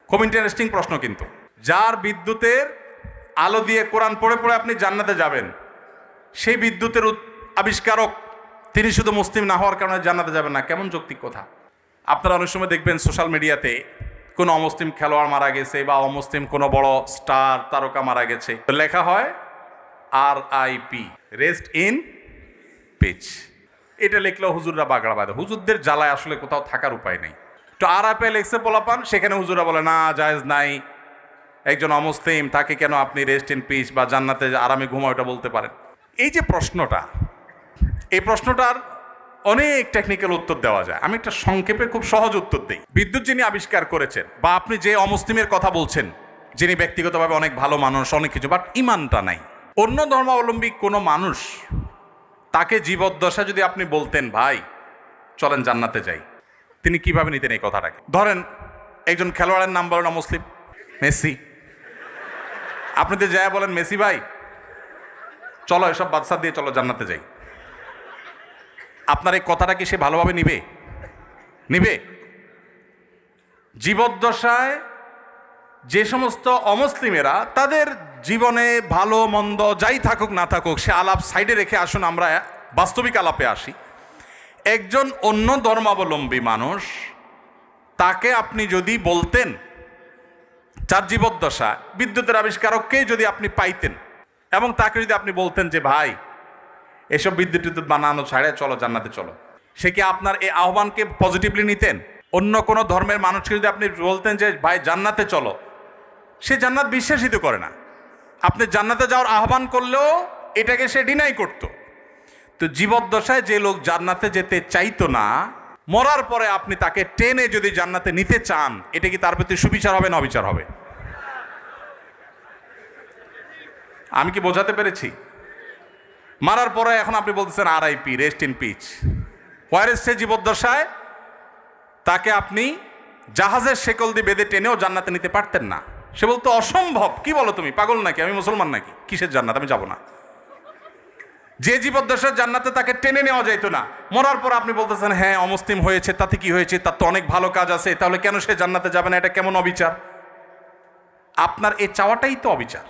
খুব ইন্টারেস্টিং প্রশ্ন কিন্তু। যার বিদ্যুতের আলো দিয়ে কোরআন পড়ে পড়ে আপনি জান্নাতে যাবেন, সেই বিদ্যুতের আবিষ্কারক তিনি শুধু মুসলিম না হওয়ার কারণে জান্নাতে যাবেন না, কেমন যৌক্তিক কথা। আপনারা অনেক সময় দেখবেন সোশ্যাল মিডিয়াতে কোনো অমুসলিম খেলোয়াড় মারা গেছে বা অমুসলিম কোনো বড় স্টার তারকা মারা গেছে, লেখা হয় RIP, রেস্ট ইন পিচ। এটা লিখলেও হুজুররা বাগড়া বাঁধে। হুজুরদের জ্বালায় আসলে কোথাও থাকার উপায় নেই। তো RIP লেখছে পোলাপান, সেখানে হুজুরা বলে না, জায়েজ নাই, একজন অমুসলিম তাকে কেন আপনি রেস্ট ইন পিচ বা জান্নাতে আরামে ঘুমাও এটা বলতে পারেন। এই যে প্রশ্নটা, এই প্রশ্নটার অনেক টেকনিক্যাল উত্তর দেওয়া যায়। আমি একটা সংক্ষেপে খুব সহজ উত্তর দিই। বিদ্যুৎ যিনি আবিষ্কার করেছেন, বা আপনি যে অমুসলিমের কথা বলছেন, যিনি ব্যক্তিগতভাবে অনেক ভালো মানুষ, অনেক কিছু, বাট ইমানটা নাই, অন্য ধর্মাবলম্বী কোনো মানুষ তাকে জীবদ্দশা যদি আপনি বলতেন ভাই চলেন জান্নাতে যাই, তিনি কিভাবে নিতেন এই কথাটাকে? ধরেন একজন খেলোয়াড়ের নাম বলেন মুসলিম, মেসি। আপনি তো যাই বলেন মেসি ভাই চলো এসব বাদশা দিয়ে চলো জান্নাতে যাই, আপনার এই কথাটা কি সে ভালোভাবে নিবে? জীবদ্দশায় যে সমস্ত অমুসলিমেরা তাদের জীবনে ভালো মন্দ যাই থাকুক না থাকুক, সে আলাপ সাইডে রেখে আসুন আমরা বাস্তবিক আলাপে আসি। একজন অন্য ধর্মাবলম্বী মানুষ, তাকে আপনি যদি বলতেন, যার জীবদ্দশা বিদ্যুতের আবিষ্কারককেই যদি আপনি পাইতেন এবং তাকে যদি আপনি বলতেন যে ভাই এসব বিদ্যুৎ বানানো ছাড়ে চলো জান্নাতে চলো, সে কি আপনার এই আহ্বানকে পজিটিভলি নিতেন? অন্য কোনো ধর্মের মানুষকে যদি আপনি বলতেন যে ভাই জান্নাতে চলো, সে জান্নাত বিশ্বাসিত করে না। আপনি জান্নাতে যাওয়ার আহ্বান করলেও এটাকে সে ডিনাই করত। তো জীবদ্দশায় যে লোক জান্নাতে যেতে চাইতো না, মরার পরে আপনি তাকে টেনে যদি জান্নাতে নিতে চান, এটা কি তার প্রতি সুবিচার হবে না অবিচার হবে? আমি কি বোঝাতে পেরেছি? মারার পরে এখন আপনি বলতেছেন RIP, রেস্ট ইন পিচ। ওয়ারেস সে জীবদ্দশায় তাকে আপনি জাহাজের শেকল দিয়ে বেঁধে টেনেও জান্নাতে নিতে পারতেন না। সে বলতো অসম্ভব, কি বলো তুমি, পাগল নাকি, আমি মুসলমান নাকি, কিসের জান্নাত, আমি যাব না। যে জীবদ্দশার জান্নাতে তাকে টেনে নেওয়া যাইতো না, মরার পর আপনি বলতেছেন হ্যাঁ অমুসলিম হয়েছে, তাতে কি হয়েছে, তার তো অনেক ভালো কাজ আছে, তাহলে কেন সে জান্নাতে যাবে না? এটা কেমন অবিচার? আপনার এই চাওয়াটাই তো অবিচার।